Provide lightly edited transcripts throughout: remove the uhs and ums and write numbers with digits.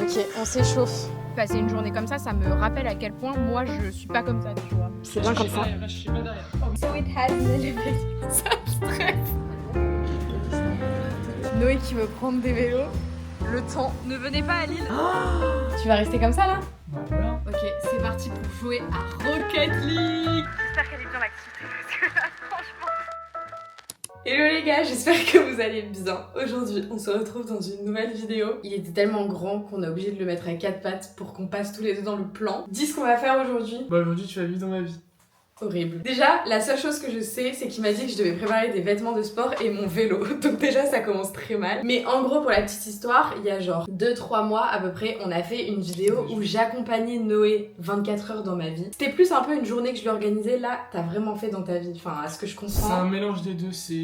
Ok, on s'échauffe. Passer une journée comme ça me rappelle à quel point moi je suis pas comme ça, tu vois. C'est bien comme ça. So it has an elevator. Ça me stresse. Noé qui veut prendre des vélos. Le temps. Ne venez pas à Lille. Tu vas rester comme ça là? Bah voilà. Ok, c'est parti pour jouer à Rocket League. J'espère qu'elle est bien active parce que là, franchement. Hello les gars, j'espère que vous allez bien. Aujourd'hui, on se retrouve dans une nouvelle vidéo. Il était tellement grand qu'on a obligé de le mettre à 4 pattes pour qu'on passe tous les deux dans le plan. Dis ce qu'on va faire aujourd'hui. Bah aujourd'hui tu vas vivre dans ma vie. Horrible. Déjà, la seule chose que je sais, c'est qu'il m'a dit que je devais préparer des vêtements de sport et mon vélo. Donc déjà, ça commence très mal. Mais en gros, pour la petite histoire, il y a genre 2-3 mois à peu près, on a fait une vidéo où j'accompagnais Noé 24 heures dans ma vie. C'était plus un peu une journée que je lui organisais. Là, t'as vraiment fait dans ta vie. Enfin, à ce que je C'est comprends. un mélange des deux, c'est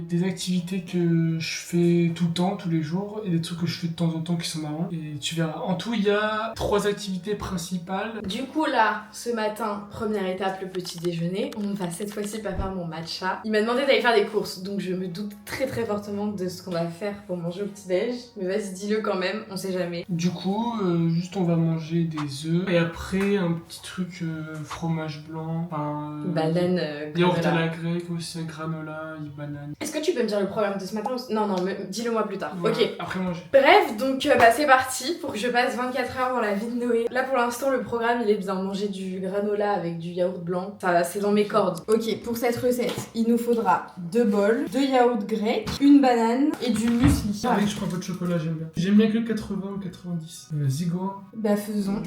des activités que je fais tout le temps, tous les jours, et des trucs que je fais de temps en temps qui sont marrants. Et tu verras. En tout, il y a 3 activités principales. Du coup là, ce matin, première étape, le petit déjeuner. On va cette fois-ci pas faire mon matcha. Il m'a demandé d'aller faire des courses, donc je me doute très fortement de ce qu'on va faire pour manger au petit-déj. Mais vas-y, dis-le quand même, on sait jamais. Du coup, juste on va manger des œufs. Et après, un petit truc fromage blanc. Enfin, Banane, yaourt à granola. la grecque aussi, granola, banane. Est-ce que tu peux me dire le programme de ce matin ou... Non, dis-le moi plus tard. Voilà, Ok. après manger. Bref, donc bah, c'est parti pour que je passe 24 heures dans la vie de Noé. Là pour l'instant le programme il est bien manger du granola avec du yaourt blanc. Ça c'est dans mes cordes. Ok, pour cette recette, il nous faudra 2 bols, 2 yaourts grecs, une banane et du muesli. Ah oui, je prends pas de chocolat, j'aime bien. J'aime bien que le 80 ou 90. Vas-y, go. Bah faisons.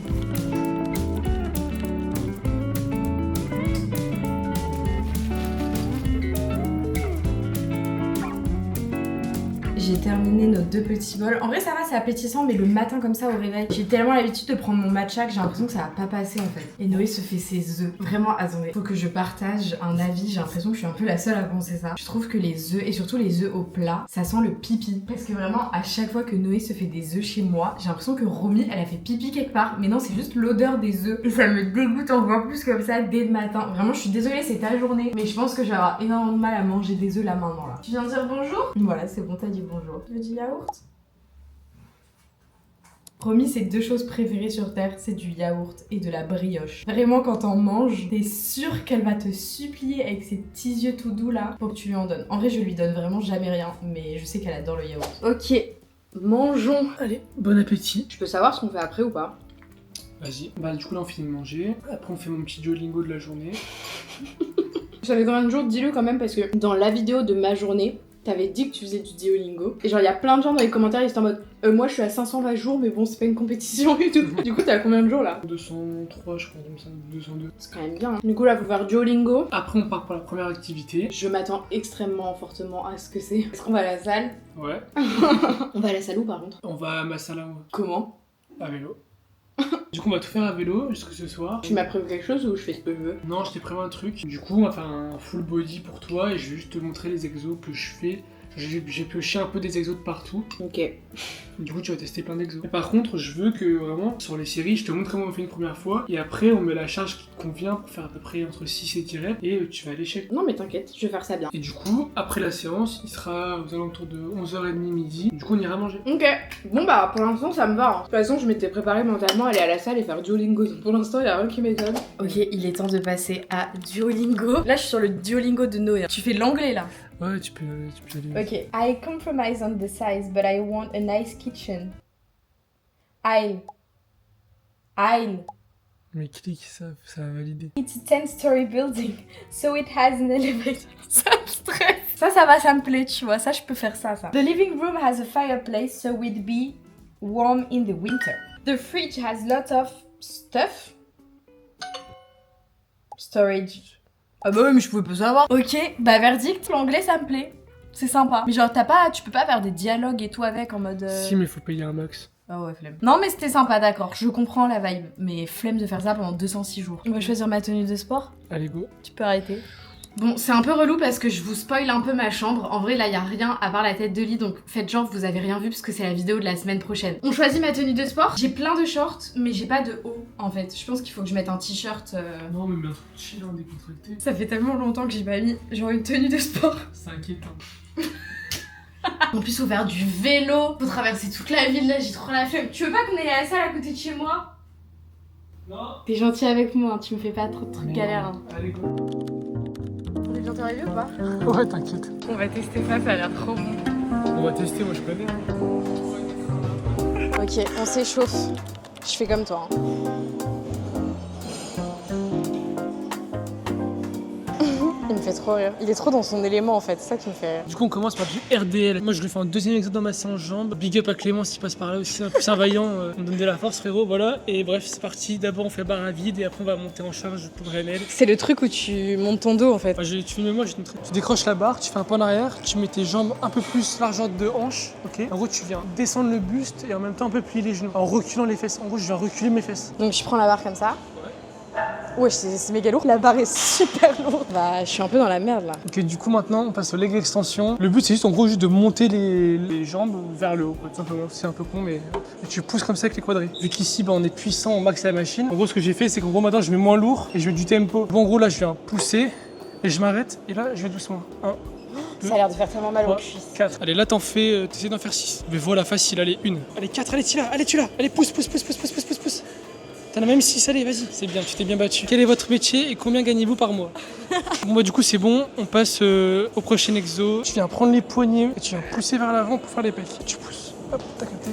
J'ai terminé nos 2 petits bols. En vrai ça va, c'est appétissant, mais le matin comme ça au réveil, j'ai tellement l'habitude de prendre mon matcha que j'ai l'impression que ça va pas passer en fait. Et Noé se fait ses œufs. Vraiment, attendez, faut que je partage un avis, j'ai l'impression que je suis un peu la seule à penser ça. Je trouve que les œufs, et surtout les œufs au plat, ça sent le pipi. Parce que vraiment, à chaque fois que Noé se fait des œufs chez moi, j'ai l'impression que Romy, elle a fait pipi quelque part. Mais non, c'est juste l'odeur des œufs. Et ça me dégoûte encore plus comme ça dès le matin. Vraiment, je suis désolée, c'est ta journée. Mais je pense que je vais avoir énormément de mal à manger des œufs là maintenant là. Tu viens de dire bonjour? Voilà, c'est bon, t'as dit bonjour. Tu veux du yaourt? Promis, c'est 2 choses préférées sur terre, c'est du yaourt et de la brioche. Vraiment, quand on mange, t'es sûre qu'elle va te supplier avec ses petits yeux tout doux là pour que tu lui en donnes. En vrai, je lui donne vraiment jamais rien, mais je sais qu'elle adore le yaourt. Ok, mangeons. Allez, bon appétit. Je peux savoir ce qu'on fait après ou pas? Vas-y. Bah du coup là on finit de manger. Après on fait mon petit Duolingo de la journée. Ça fait combien de jours? Dis-le quand même, parce que dans la vidéo de ma journée, t'avais dit que tu faisais du Duolingo. Et genre, il y a plein de gens dans les commentaires, ils étaient en mode moi je suis à 520 jours, mais bon, c'est pas une compétition et tout. Du coup, t'es à combien de jours là? 203 je crois, comme ça, 202. C'est quand même bien. Du coup, là, faut faire Duolingo. Après on part pour la première activité. Je m'attends extrêmement fortement à ce que c'est. Est-ce qu'on va à la salle? Ouais. On va à la salle où par contre? On va à Massala Comment? à vélo. Du coup on va tout faire à vélo jusqu'à ce soir. Tu m'as prévu quelque chose ou je fais ce que je veux? Non, je t'ai prévu un truc. Du coup on va faire un full body pour toi et je vais juste te montrer les exos que je fais. J'ai pioché un peu des exos de partout. Ok. Du coup, tu vas tester plein d'exos. Et par contre, je veux que vraiment, sur les séries, je te montre comment on fait une première fois. Et après, on met la charge qui te convient pour faire à peu près entre 6 et 10 reps. Et tu vas à l'échec. Non, mais t'inquiète, je vais faire ça bien. Et du coup, après la séance, il sera aux alentours de 11h30 midi. Du coup, on ira manger. Ok. Bon, bah, pour l'instant, ça me va. Hein. De toute façon, je m'étais préparée mentalement à aller à la salle et faire Duolingo. Donc, pour l'instant, il y a rien qui m'étonne. Ok, il est temps de passer à Duolingo. Là, je suis sur le Duolingo de Noé. Tu fais l'anglais là? Ouais, tu peux aller. Ok. I compromise on the size, but I want a nice kitchen. I'll. Mais clique, ça va valider. It's a 10-story building, so it has an elevator. Ça me stresse. Ça va, ça me plaît, tu vois. Ça, je peux faire ça. The living room has a fireplace, so it'd be warm in the winter. The fridge has lots of stuff. Storage. Ah bah oui, mais je pouvais pas savoir. Ok, bah verdict, l'anglais, ça me plaît. C'est sympa. Mais genre, tu peux pas faire des dialogues et tout avec en mode... Si, mais faut payer un max. Ah ouais, flemme. Non, mais c'était sympa, d'accord. Je comprends la vibe. Mais flemme de faire ça pendant 206 jours. On va choisir ma tenue de sport. Allez, go. Tu peux arrêter. Bon, c'est un peu relou parce que je vous spoil un peu ma chambre. En vrai, là, y a rien à part la tête de lit, donc faites genre vous avez rien vu parce que c'est la vidéo de la semaine prochaine. On choisit ma tenue de sport. J'ai plein de shorts, mais j'ai pas de haut, en fait. Je pense qu'il faut que je mette un t-shirt. Non, mais un truc chill, hein, décontracté. Ça fait tellement longtemps que j'ai pas mis genre une tenue de sport. C'est inquiétant. En plus, faut faire du vélo, faut traverser toute la ville, là, j'ai trop la flemme. Tu veux pas qu'on aille à la salle à côté de chez moi? Non. T'es gentil avec moi, hein, tu me fais pas trop de trucs galères. Hein. Allez, go. On est bientôt arrivé ou pas? Ouais, t'inquiète. On va tester ça, ça a l'air trop bon. On va tester, moi je connais. Ok, on s'échauffe. Je fais comme toi. Hein. Il me fait trop rire. Il est trop dans son élément en fait, c'est ça qui me fait rire. Du coup, on commence par du RDL. Moi, je lui fais un deuxième exo dans ma séance jambes. Big up à Clément s'il passe par là aussi. C'est un vaillant. On donne de la force, frérot. Voilà. Et bref, c'est parti. D'abord, on fait barre à vide et après, on va monter en charge pour RDL. C'est le truc où tu montes ton dos en fait. Tu filmes moi, tu décroches la barre, tu fais un pas en arrière, tu mets tes jambes un peu plus largeur de hanche. Ok. En gros, tu viens descendre le buste et en même temps un peu plier les genoux en reculant les fesses. En gros, je viens reculer mes fesses. Donc, je prends la barre comme ça. Ouais, c'est méga lourd. La barre est super lourde. Bah, je suis un peu dans la merde là. Ok, du coup maintenant on passe au leg extension. Le but c'est juste en gros juste de monter les jambes vers le haut. Tout simplement, c'est un peu con mais tu pousses comme ça avec les quadris. Vu qu'ici bah, on est puissant au max de la machine. En gros ce que j'ai fait c'est qu'en gros maintenant je mets moins lourd et je mets du tempo. Bon en gros là je viens pousser et je m'arrête et là je vais doucement. 1, 2, Ça a l'air de faire tellement mal aux 3, cuisses. 4. Allez là t'essaies d'en faire 6. Mais voilà facile, allez 1. Allez 4, allez tu là, allez pousse. T'en as même 6, allez, vas-y. C'est bien, tu t'es bien battu. Quel est votre métier et combien gagnez-vous par mois? Bon bah du coup c'est bon, on passe au prochain exo. Tu viens prendre les poignets et tu viens pousser vers l'avant pour faire les pecs. Tu pousses, hop, t'as capté.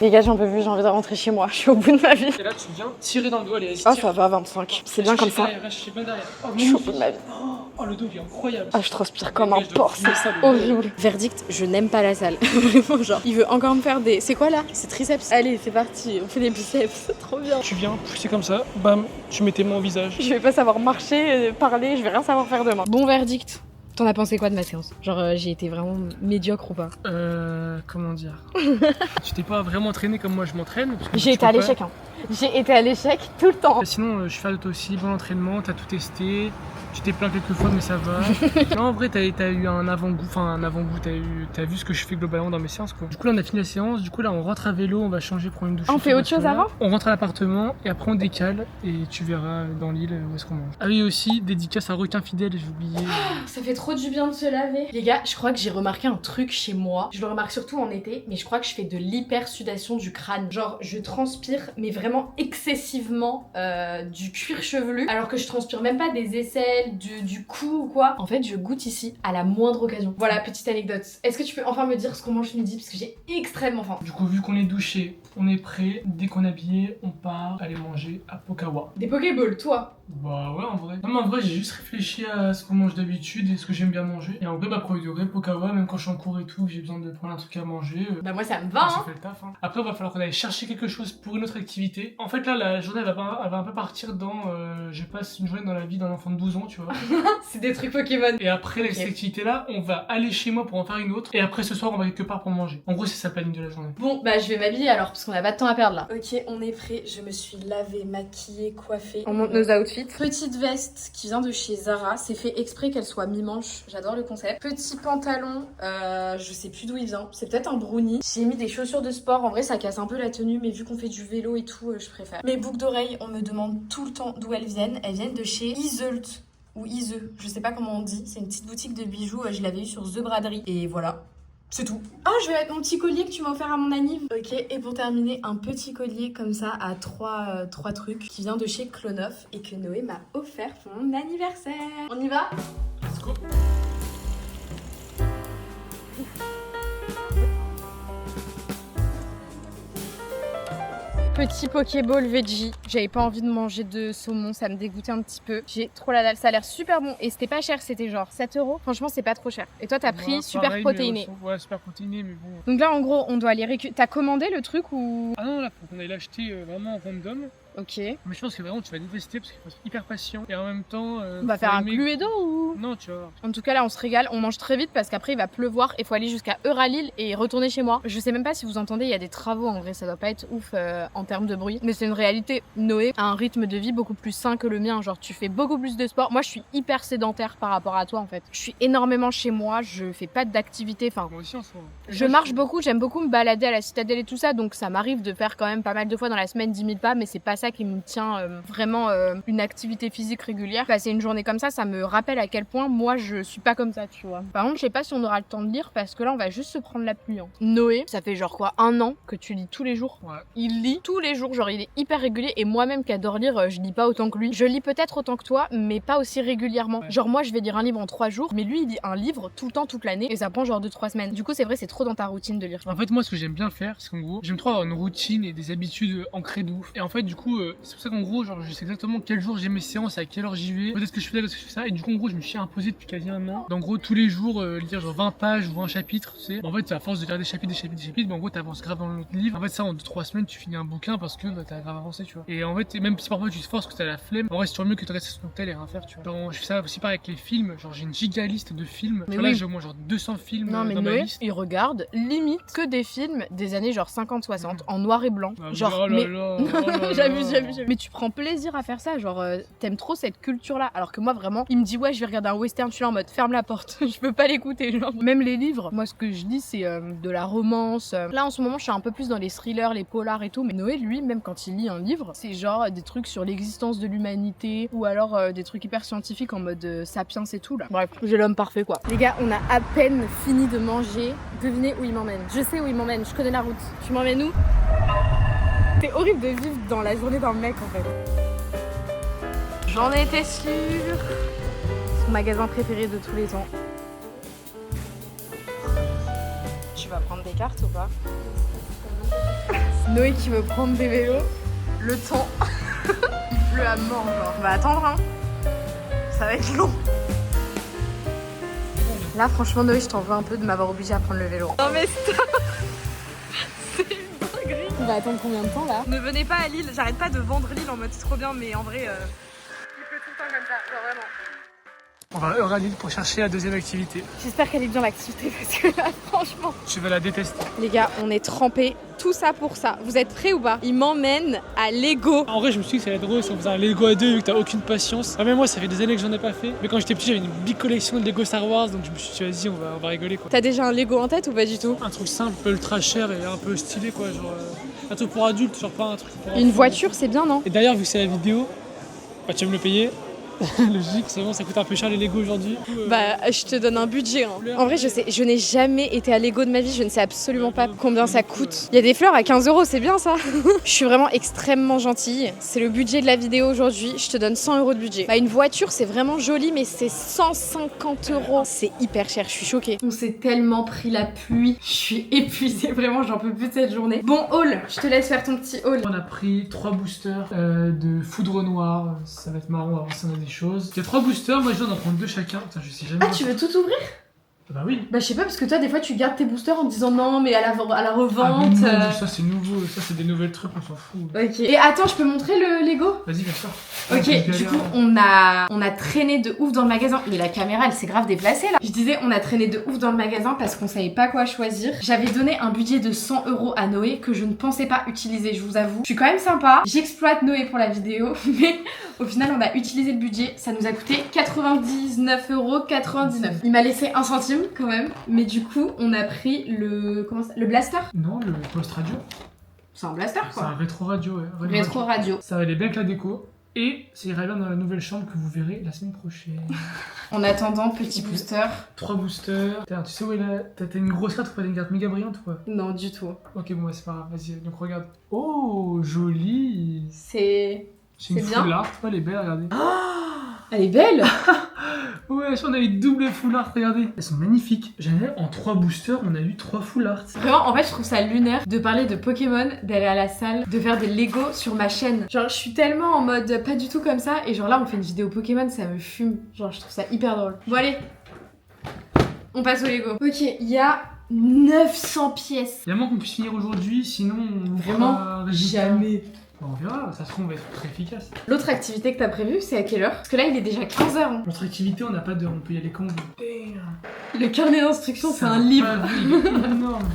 Les gars, j'en peux plus, j'ai envie de rentrer chez moi. Je suis au bout de ma vie. Et là tu viens tirer dans le dos, allez, vas-y. Oh, tire. ça va, 25. C'est bien comme ça. Je suis bien derrière. Oh, Je suis au bout de ma vie. Oh, le dos il est incroyable. Ah, je transpire comme un porc, Mais ça, c'est horrible. Verdict, je n'aime pas la salle. Vraiment, genre, il veut encore me faire des... C'est quoi là? C'est triceps. Allez, c'est parti, on fait des biceps, c'est trop bien. Tu viens pousser comme ça, bam, tu mets tes mains au visage. Je vais pas savoir marcher, parler, je vais rien savoir faire demain. Bon verdict. T'en as pensé quoi de ma séance? Genre, j'ai été vraiment médiocre ou pas? Comment dire? Tu t'es pas vraiment entraîné comme moi je m'entraîne. J'ai été à l'échec, hein. J'ai été à l'échec tout le temps. Sinon, je fais de toi aussi, bon entraînement, t'as tout testé. Tu t'es plaint quelques fois, mais ça va. Non, en vrai, t'as eu un avant-goût, t'as vu ce que je fais globalement dans mes séances, quoi. Du coup, là, on a fini la séance. Du coup, là, on rentre à vélo, on va changer, prendre une douche. On fait autre chose avant? On rentre à l'appartement et après, on décale et tu verras dans l'île où est-ce qu'on mange. Ah oui, aussi, dédicace à Requin Fidèle, j'ai oublié. Ça fait trop du bien de se laver. Les gars, je crois que j'ai remarqué un truc chez moi. Je le remarque surtout en été, mais je crois que je fais de l'hypersudation du crâne. Genre, je transpire, mais vraiment excessivement du cuir chevelu, alors que je transpire même pas des aisselles, du cou ou quoi. En fait, je goûte ici à la moindre occasion. Voilà, petite anecdote. Est-ce que tu peux enfin me dire ce qu'on mange ce midi? Parce que j'ai extrêmement faim. Du coup, vu qu'on est douché, on est prêt. Dès qu'on est habillé, on part aller manger à Pokawa. Des Pokéballs, toi? Bah ouais, en vrai. Non, mais en vrai, j'ai juste réfléchi à ce qu'on mange d'habitude et ce que j'aime bien manger. Et en vrai, bah, pour durer, Pokawa, même quand je suis en cours et tout, j'ai besoin de prendre un truc à manger. Bah, moi, ça me va, ça hein. fait le taf, hein. Après, il va falloir qu'on aille chercher quelque chose pour une autre activité. En fait, là, la journée, elle va un peu partir dans. Je passe une journée dans la vie d'un enfant de 12 ans, tu vois. C'est des trucs Pokémon. Et après cette activité-là, on va aller chez moi pour en faire une autre. Et après, ce soir, on va quelque part pour manger. En gros, c'est ça le planning de la journée. Bon, bah, je vais m'habiller alors, parce qu'on a pas de temps à perdre là. Ok, on est prêt. Je me suis lavée, maquillée, coiffée. On monte nos outfits. Petite veste qui vient de chez Zara. C'est fait exprès qu'elle soit mi-manche. J'adore le concept. Petit pantalon. Je sais plus d'où il vient. C'est peut-être un brownie. J'ai mis des chaussures de sport. En vrai, ça casse un peu la tenue, mais vu qu'on fait du vélo et tout, je préfère. Mes boucles d'oreilles, on me demande tout le temps d'où elles viennent. Elles viennent de chez Iseult. Ou Ise, je sais pas comment on dit. C'est une petite boutique de bijoux. Je l'avais eu sur The Braderie. Et voilà. C'est tout. Ah, je vais mettre mon petit collier que tu m'as offert à mon anniv. Ok, et pour terminer, un petit collier comme ça à trois trucs qui vient de chez Clonoff et que Noé m'a offert pour mon anniversaire. On y va? Let's go. Petit Pokéball veggie. J'avais pas envie de manger de saumon, ça me dégoûtait un petit peu. J'ai trop la dalle, ça a l'air super bon. Et c'était pas cher, c'était genre 7 €. Franchement, c'est pas trop cher. Et toi, t'as pris super pareil, protéiné. Ouais, super protéiné, mais bon. Donc là, en gros, on doit aller récupérer. T'as commandé le truc ou. Ah non, là, faut qu'on aille l'acheter vraiment en random. Ok. Mais je pense que vraiment tu vas détester parce qu'il faut être hyper patient et en même temps. On va faire un aimer... Cluedo ou. Non, tu vois. En tout cas, là, on se régale. On mange très vite parce qu'après, il va pleuvoir et faut aller jusqu'à Euralille et retourner chez moi. Je sais même pas si vous entendez, il y a des travaux en vrai, ça doit pas être ouf en termes de bruit. Mais c'est une réalité. Noé a un rythme de vie beaucoup plus sain que le mien. Genre, tu fais beaucoup plus de sport. Moi, je suis hyper sédentaire par rapport à toi en fait. Je suis énormément chez moi, je fais pas d'activité. Enfin, Moi aussi en soi. je marche beaucoup, j'aime beaucoup me balader à la citadelle et tout ça. Donc, ça m'arrive de faire quand même pas mal de fois dans la semaine 10 000 pas, mais c'est pas ça qui me tient vraiment une activité physique régulière. Passer une journée comme ça me rappelle à quel point moi je suis pas comme ça, tu vois. Par contre, je sais pas si on aura le temps de lire parce que là on va juste se prendre la pluie. Noé, ça fait genre quoi, 1 an que tu lis tous les jours. Ouais. Il lit tous les jours, genre il est hyper régulier et moi-même qui adore lire, je lis pas autant que lui. Je lis peut-être autant que toi, mais pas aussi régulièrement. Ouais. Genre moi je vais lire un livre en 3 jours, mais lui il lit un livre tout le temps, toute l'année et ça prend genre 2-3 semaines. Du coup c'est vrai, c'est trop dans ta routine de lire. En fait, moi, ce que j'aime bien faire, c'est qu'en gros, j'aime trop avoir une routine et des habitudes ancrées de ouf. Et en fait, du coup, c'est pour ça qu'en gros, genre, je sais exactement quel jour j'ai mes séances, à quelle heure j'y vais, peut-être que je fais ça, peut-être que je fais ça. Et du coup, en gros, je me suis imposé depuis quasi 1 an. Donc, en gros, tous les jours, lire genre 20 pages ou un chapitre, tu sais. En fait, à force de lire des chapitres, mais en gros, t'avances grave dans l'autre livre. En fait, ça, en 2-3 semaines, tu finis un bouquin parce que bah, t'as grave avancé, tu vois. Et en fait, même si parfois tu te forces que t'as la flemme, en vrai, c'est toujours mieux que tu restes sur ton tel et rien faire, tu vois. Genre, je fais ça aussi pareil avec les films. Genre, j'ai une giga liste de films. Mais Genre, là, oui. j'ai au moins genre 200 films Non mais dans ma Noé, liste. il regarde limite que des films des années genre 50-60 en noir et blanc. Ah, Genre oh là mais là, oh là là. j'abuse. Mais tu prends plaisir à faire ça, genre t'aimes trop cette culture là. Alors que moi vraiment, il me dit ouais je vais regarder un western, je suis là en mode ferme la porte, je peux pas l'écouter. Genre même les livres, moi ce que je lis c'est de la romance. Là en ce moment je suis un peu plus dans les thrillers, les polars et tout. Mais Noé lui, même quand il lit un livre, c'est genre des trucs sur l'existence de l'humanité ou alors des trucs hyper scientifiques en mode sapiens et tout là. Bref, j'ai l'homme parfait quoi. Les gars, on a à peine fini de manger. Devinez où il m'emmène. Je sais où il m'emmène, je connais la route. Tu m'emmènes où? C'est horrible de vivre dans la journée d'un mec en fait. J'en étais sûre. Son magasin préféré de tous les temps. Tu vas prendre des cartes ou pas? Noé qui veut prendre des vélos. Le temps. Il pleut à mort genre. On va attendre hein. Ça va être long. Là franchement Noé je t'en veux un peu de m'avoir obligé à prendre le vélo. Non mais stop. C'est une dinguerie. On va attendre combien de temps là? Ne venez pas à Lille, j'arrête pas de vendre Lille en mode c'est trop bien mais en vrai il pleut tout le temps comme ça, genre vraiment. On va à Euralille pour chercher la deuxième activité. J'espère qu'elle est bien l'activité parce que là franchement. Je vais la détester. Les gars on est trempés, tout ça pour ça. Vous êtes prêts ou pas? Il m'emmène à Lego. En vrai, je me suis dit que ça allait être drôle si on faisait un Lego à deux vu que t'as aucune patience. Ah, mais moi, ça fait des années que j'en ai pas fait. Mais quand j'étais petit, j'avais une big collection de Lego Star Wars donc je me suis dit, vas-y, on va rigoler quoi. T'as déjà un Lego en tête ou pas du tout? Un truc simple, ultra cher et un peu stylé quoi. Genre un truc pour adultes, genre pas un truc pour Une enfants. voiture c'est bien non? Et d'ailleurs, vu que c'est la vidéo, bah, tu vas me le payer. Logique, c'est bon, ça coûte un peu cher les Lego aujourd'hui. Bah, je te donne un budget. Hein. En vrai, je n'ai jamais été à Lego de ma vie, je ne sais absolument pas combien ça coûte. Il y a des fleurs à 15 €, c'est bien ça. Je suis vraiment extrêmement gentille. C'est le budget de la vidéo aujourd'hui. Je te donne 100 € de budget. Bah, une voiture, c'est vraiment joli, mais c'est 150 €. C'est hyper cher, je suis choquée. On s'est tellement pris la pluie. Je suis épuisée, vraiment, j'en peux plus de cette journée. Bon, haul, je te laisse faire ton petit haul. On a pris 3 boosters de foudre noire. Ça va être marrant, on va voir si on a des choses. Il y a 3 boosters, moi je dois en prendre 2 chacun. Putain, je sais jamais. Ah, tu veux tout ouvrir? Bah oui. Bah, je sais pas, parce que toi, des fois, tu gardes tes boosters en te disant non, mais à la Ah, revente. mais non, ça c'est nouveau, ça c'est des nouvelles trucs, on s'en fout. Ok. Et attends, je peux montrer le Lego? Vas-y, bien sûr. Ok, du coup, on a traîné de ouf dans le magasin. Mais la caméra, elle s'est grave déplacée là. Je disais, on a traîné de ouf dans le magasin parce qu'on savait pas quoi choisir. J'avais donné un budget de 100 € à Noé que je ne pensais pas utiliser, je vous avoue. Je suis quand même sympa. J'exploite Noé pour la vidéo, mais au final, on a utilisé le budget. Ça nous a coûté 99,99 €. Il m'a laissé 1 centime quand même. Mais du coup, on a pris le blaster. Non, le post radio. C'est un blaster C'est un quoi. rétro radio, ouais. Rétro radio. Ça va aller bien avec la déco. Et ça ira bien dans la nouvelle chambre que vous verrez la semaine prochaine. En attendant, petit booster. 3 boosters. Tiens, tu sais où il a. T'as une grosse carte ou pas? T'as une carte méga brillante ou pas? Non, du tout. Ok, bon, bah, c'est pas grave. Vas-y, donc regarde. Oh, jolie. C'est Une bien. full art. Elle est belle, regardez. Elle est belle. Ouais, on a eu double full art, regardez. Elles sont magnifiques. J'avais en 3 boosters, on a eu 3 full art. Vraiment, en fait, je trouve ça lunaire de parler de Pokémon, d'aller à la salle, de faire des Lego sur ma chaîne. Genre, je suis tellement en mode pas du tout comme ça. Et genre là, on fait une vidéo Pokémon, ça me fume. Genre, je trouve ça hyper drôle. Bon, allez. On passe au Lego. Ok, il y a 900 pièces. Il y a moins qu'on puisse finir aujourd'hui, sinon on vous Vraiment fera un résultat. jamais. Bon, on verra, ça se trouve on va être très efficace. L'autre activité que t'as prévue, c'est à quelle heure? Parce que là, il est déjà 15h. Hein. Notre activité, on n'a pas d'heure, on peut y aller quand on veut. Damn. Le carnet d'instructions, c'est un livre. Énorme.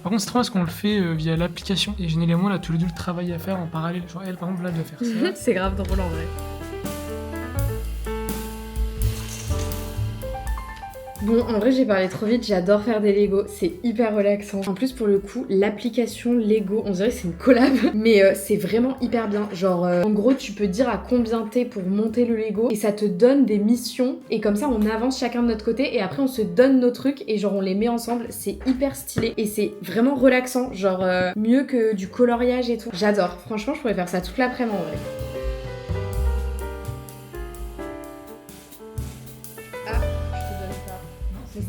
Par contre, c'est trop bien parce qu'on le fait via l'application. Et généralement, on a tous les deux le travail à faire en parallèle. Genre, elle, par exemple, là, elle doit faire ça. C'est grave drôle en vrai. Bon, en vrai, j'ai parlé trop vite, j'adore faire des Lego, c'est hyper relaxant. En plus, pour le coup, l'application Lego, on dirait que c'est une collab, mais c'est vraiment hyper bien. Genre, en gros, tu peux dire à combien t'es pour monter le Lego et ça te donne des missions et comme ça, on avance chacun de notre côté et après, on se donne nos trucs et genre, on les met ensemble. C'est hyper stylé et c'est vraiment relaxant, genre mieux que du coloriage et tout. J'adore, franchement, je pourrais faire ça toute l'après-midi en vrai.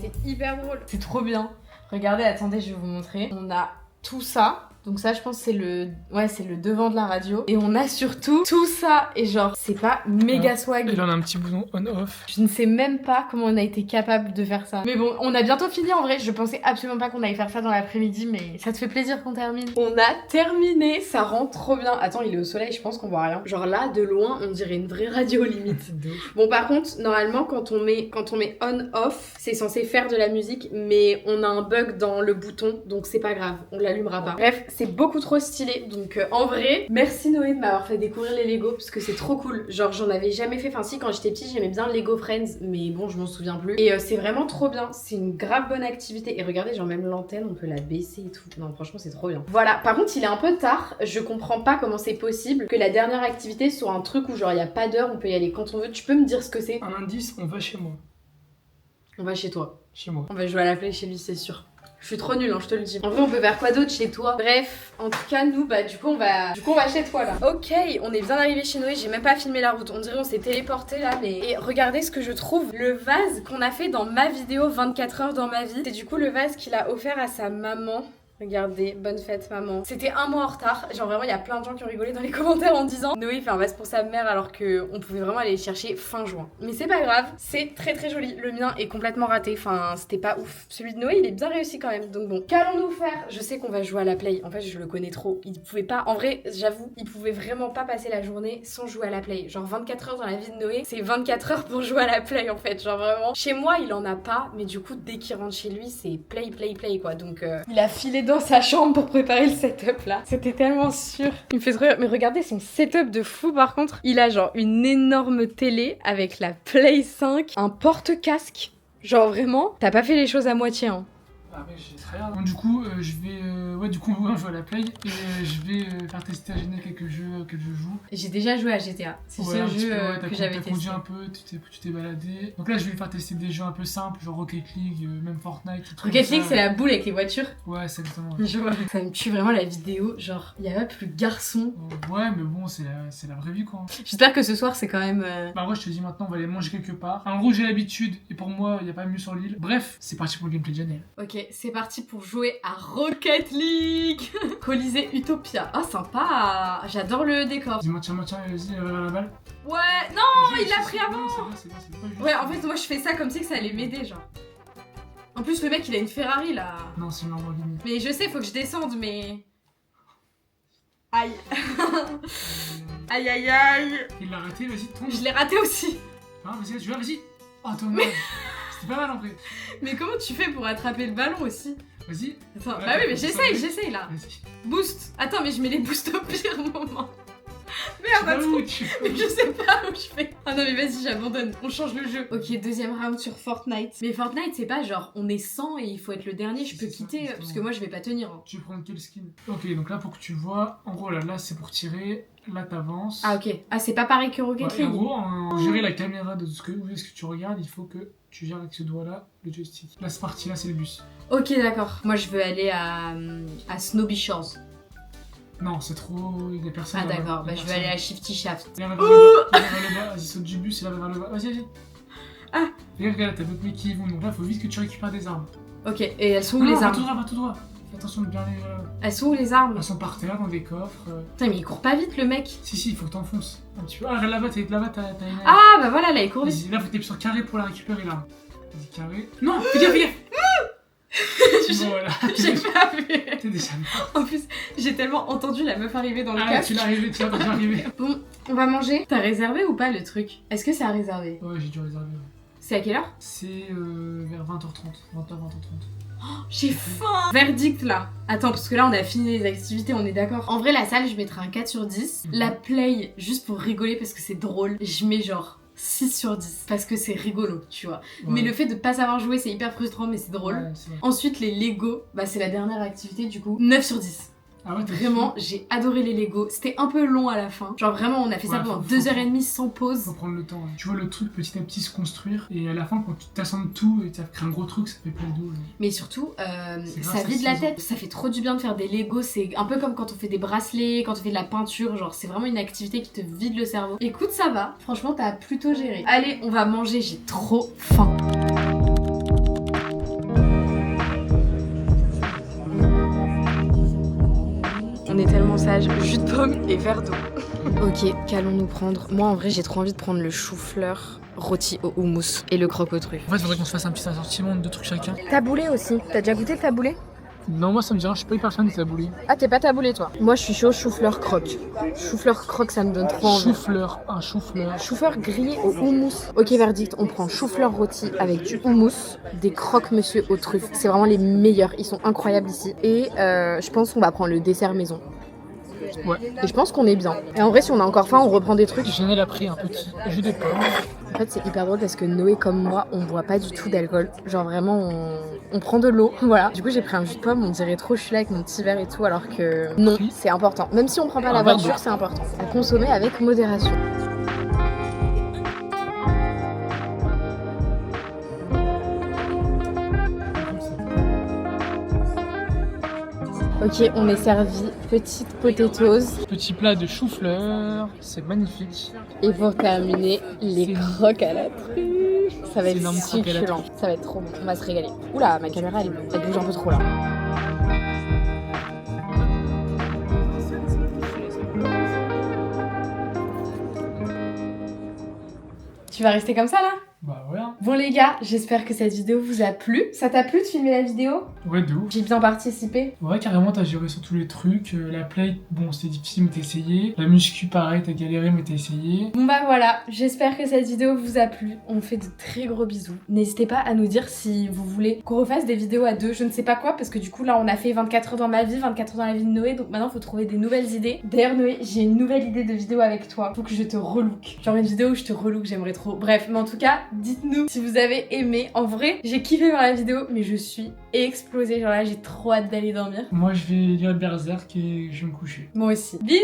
C'est hyper drôle. C'est trop bien. Regardez, attendez, je vais vous montrer. On a tout ça. Donc ça, je pense c'est le devant de la radio. Et on a surtout tout ça. Et genre, c'est pas méga swag. Et là, on a un petit bouton on-off. Je ne sais même pas comment on a été capable de faire ça. Mais bon, on a bientôt fini en vrai. Je pensais absolument pas qu'on allait faire ça dans l'après-midi, mais ça te fait plaisir qu'on termine. On a terminé, ça rend trop bien. Attends, il est au soleil, je pense qu'on voit rien. Genre là, de loin, on dirait une vraie radio limite. Bon, par contre, normalement, quand on met on-off, c'est censé faire de la musique, mais on a un bug dans le bouton, donc c'est pas grave, on l'allumera pas. Bref, c'est beaucoup trop stylé. Donc en vrai, merci Noé de m'avoir fait découvrir les Lego parce que c'est trop cool. Genre j'en avais jamais fait. Enfin si, quand j'étais petite, j'aimais bien Lego Friends, mais bon, je m'en souviens plus. Et c'est vraiment trop bien. C'est une grave bonne activité. Et regardez, genre même l'antenne, on peut la baisser et tout. Non, franchement, c'est trop bien. Voilà. Par contre, il est un peu tard. Je comprends pas comment c'est possible que la dernière activité soit un truc où genre il y a pas d'heure, on peut y aller quand on veut. Tu peux me dire ce que c'est? Un indice, on va chez moi. On va chez toi. Chez moi. On va jouer à la play chez lui, c'est sûr. Je suis trop nulle, hein, je te le dis. En vrai, on peut faire quoi d'autre chez toi? Bref, en tout cas, nous, bah, du coup, on va chez toi, là. Ok, on est bien arrivé chez Noé. J'ai même pas filmé la route. On dirait on s'est téléporté, là. Mais et regardez ce que je trouve. Le vase qu'on a fait dans ma vidéo 24 heures dans ma vie. C'est du coup le vase qu'il a offert à sa maman. Regardez, bonne fête maman. C'était un mois en retard. Genre vraiment, il y a plein de gens qui ont rigolé dans les commentaires en disant Noé fait un vase pour sa mère alors qu'on pouvait vraiment aller le chercher fin juin. Mais c'est pas grave, c'est très très joli. Le mien est complètement raté, enfin c'était pas ouf. Celui de Noé, il est bien réussi quand même. Donc bon, qu'allons-nous faire? Je sais qu'on va jouer à la play. En fait, je le connais trop. Il pouvait pas, en vrai, j'avoue, il pouvait vraiment pas passer la journée sans jouer à la play. Genre 24 heures dans la vie de Noé, c'est 24 heures pour jouer à la play en fait. Genre vraiment. Chez moi, il en a pas, mais du coup, dès qu'il rentre chez lui, c'est play quoi. Donc il a filé dans sa chambre pour préparer le setup là. C'était tellement sûr. Il me fait trop rire. Mais regardez son setup de fou par contre. Il a genre une énorme télé avec la Play 5, un porte-casque. Genre vraiment, t'as pas fait les choses à moitié hein. Ah mais j'ai très hâte. Donc du coup, je vais... du coup, on va jouer à la play et je vais faire tester à Géné quelques jeux auxquels je joue. J'ai déjà joué à GTA. C'est ce jeu que j'avais testé. T'as conduit un peu, tu t'es baladé. Donc là, je vais lui faire tester des jeux un peu simples, genre Rocket League, même Fortnite. Rocket League, c'est la boule avec les voitures. Ouais, c'est exactement. Je vois. Ça me tue vraiment la vidéo. Genre, il y a pas plus garçon. Ouais, mais bon, c'est la vraie vie quoi. J'espère que ce soir, c'est quand même... Bah, en vrai, je te dis maintenant, on va aller manger quelque part. En gros, j'ai l'habitude et pour moi, il n'y a pas mieux sur l'île. Bref, c'est parti pour le gameplay de Janelle. Ok, c'est parti pour jouer à Rocket League. Colisée Utopia. Ah, sympa. J'adore le décor. Dis-moi, tiens, vas-y, vers la balle. Ouais, non, il l'a pris avant. C'est pas Ouais, en fait, moi, je fais ça comme si que ça allait m'aider, genre. En plus, le mec, il a une Ferrari, là. Non, c'est une Lamborghini. Mais je sais, faut que je descende, mais... Aïe. Aïe. Il l'a raté, vas-y, tombe. Je l'ai raté aussi. Ah, vas-y. Oh, toi, c'était pas mal en vrai. Mais comment tu fais pour attraper le ballon aussi? Vas-y. Attends, bah oui, mais j'essaye là. Vas-y. Boost. Attends, mais je mets les boosts au pire moment. Merde, attends. Mais je sais pas où je fais. Ah non, mais vas-y, j'abandonne. On change le jeu. Ok, deuxième round sur Fortnite. Mais Fortnite, c'est pas genre on est 100 et il faut être le dernier. Je peux quitter parce que moi je vais pas tenir. Hein. Tu veux prendre quel skin? Ok, donc là pour que tu vois, en gros là c'est pour tirer. Là t'avances. Ah ok. Ah c'est pas pareil que Rocket League. En gros, pour gérer la caméra de où est-ce que tu regardes, il faut que tu gères avec ce doigt là le joystick. Là c'est parti, là c'est le bus. Ok d'accord. Moi je veux aller à Snowby Shores. Non, c'est trop. Il y a personne. Ah d'accord, bah je vais aller à Shifty Shaft. Viens vers le bas, vas-y, saute du bus et là vers le bas. Vas-y. Ah regarde, t'as d'autres mecs qui y vont, donc là faut vite que tu récupères des armes. Ok, et elles sont où les armes? Va tout droit. Fais attention de bien les. Elles sont où les armes? Elles sont par terre dans des coffres. Putain, mais il court pas vite le mec. Si, il faut que t'enfonces un petit peu. Ah, là-bas, t'as une. Ah, bah voilà, là il court vite. Vas-y, là faut que t'appuies sur carré pour la récupérer l'arme. Vas-y, carré. Non, fais gaffe. Bon, voilà. J'ai pas vu. T'es déjà mort. En plus, j'ai tellement entendu la meuf arriver dans le casque. Tu vas déjà arriver. Bon, on va manger. T'as réservé ou pas le truc? Est-ce que c'est à réserver? Ouais, j'ai dû réserver. C'est à quelle heure? C'est vers 20h30. 20h30. Oh, j'ai faim. Verdict là. Attends, parce que là on a fini les activités, on est d'accord. En vrai, la salle, je mettrai un 4 sur 10. La play, juste pour rigoler parce que c'est drôle, je mets genre 6 sur 10 parce que c'est rigolo, tu vois. Ouais. Mais le fait de pas savoir jouer, c'est hyper frustrant, mais c'est drôle. Ouais, c'est vrai. Ensuite, les Lego, bah c'est la dernière activité du coup. 9 sur 10. Ah ouais, t'as Vraiment, j'ai adoré les Lego. C'était un peu long à la fin. Genre vraiment, on a fait ça Ouais, pendant faut- 2h30 sans pause. Faut prendre le temps. Ouais. Tu vois le truc petit à petit se construire et à la fin quand tu t'assembles tout et tu crées un gros truc, ça fait plein de dos. Mais surtout, C'est ça grâce à vide la ces tête. Ça fait trop du bien de faire des Lego. C'est un peu comme quand on fait des bracelets, quand on fait de la peinture. Genre, c'est vraiment une activité qui te vide le cerveau. Écoute, ça va. Franchement, t'as plutôt géré. Allez, on va manger. J'ai trop faim. On est tellement sages. Jus de pomme et verre d'eau. Ok, qu'allons-nous prendre? Moi, en vrai, j'ai trop envie de prendre le chou-fleur rôti au houmous et le croque aux truffes. En fait, il faudrait qu'on se fasse un petit assortiment de 2 trucs chacun. Taboulé aussi. T'as déjà goûté le taboulé? Non, moi ça me dirait, je suis pas hyper fan de taboulé. Ah, t'es pas taboulé toi? Moi, je suis chaud chou-fleur croque. Chou-fleur croque, ça me donne trop envie. Chou-fleur, un chou-fleur. Chou-fleur grillé au houmous. Ok, verdict, on prend chou-fleur rôti avec du houmous, des croque monsieur aux truffes. C'est vraiment les meilleurs, ils sont incroyables ici. Et je pense qu'on va prendre le dessert maison. Ouais. Et je pense qu'on est bien. Et en vrai, si on a encore faim, on reprend des trucs. Chanel a pris un petit jus de pomme. En fait, c'est hyper drôle parce que Noé, comme moi, on boit pas du tout d'alcool. Genre vraiment, on prend de l'eau. Voilà. Du coup, j'ai pris un jus de pomme. On dirait trop je suis là avec mon petit verre et tout, alors que non, c'est important. Même si on prend pas la Un verre voiture, d'eau. c'est important. À consommer avec modération. Ok, on est servi petite potatoes. Petit plat de chou-fleur, c'est magnifique. Et pour terminer, les C'est- croques à la truffe. Ça va C'est être énorme, croque à la succulent. Ça va être trop bon. On va se régaler. Oula, ma caméra, elle bouge un peu trop là. Tu vas rester comme ça là? Bah ouais. Bon les gars, j'espère que cette vidéo vous a plu. Ça t'a plu de filmer la vidéo? Ouais, de ouf. J'ai bien participé. Ouais, carrément, t'as géré sur tous les trucs. La plate, bon, c'était difficile, mais t'as essayé. La muscu, pareil, t'as galéré, mais t'as essayé. Bon bah voilà, j'espère que cette vidéo vous a plu. On fait de très gros bisous. N'hésitez pas à nous dire si vous voulez qu'on refasse des vidéos à deux, je ne sais pas quoi, parce que du coup là on a fait 24 heures dans ma vie, 24 heures dans la vie de Noé, donc maintenant faut trouver des nouvelles idées. D'ailleurs Noé, j'ai une nouvelle idée de vidéo avec toi, faut que je te relook. Genre une vidéo où je te relook, j'aimerais trop. Bref, mais en tout cas, dites-nous si vous avez aimé. En vrai, j'ai kiffé voir la vidéo, mais je suis explosée. Genre là, j'ai trop hâte d'aller dormir. Moi, je vais lire Berserk et je vais me coucher. Moi aussi. Bisous!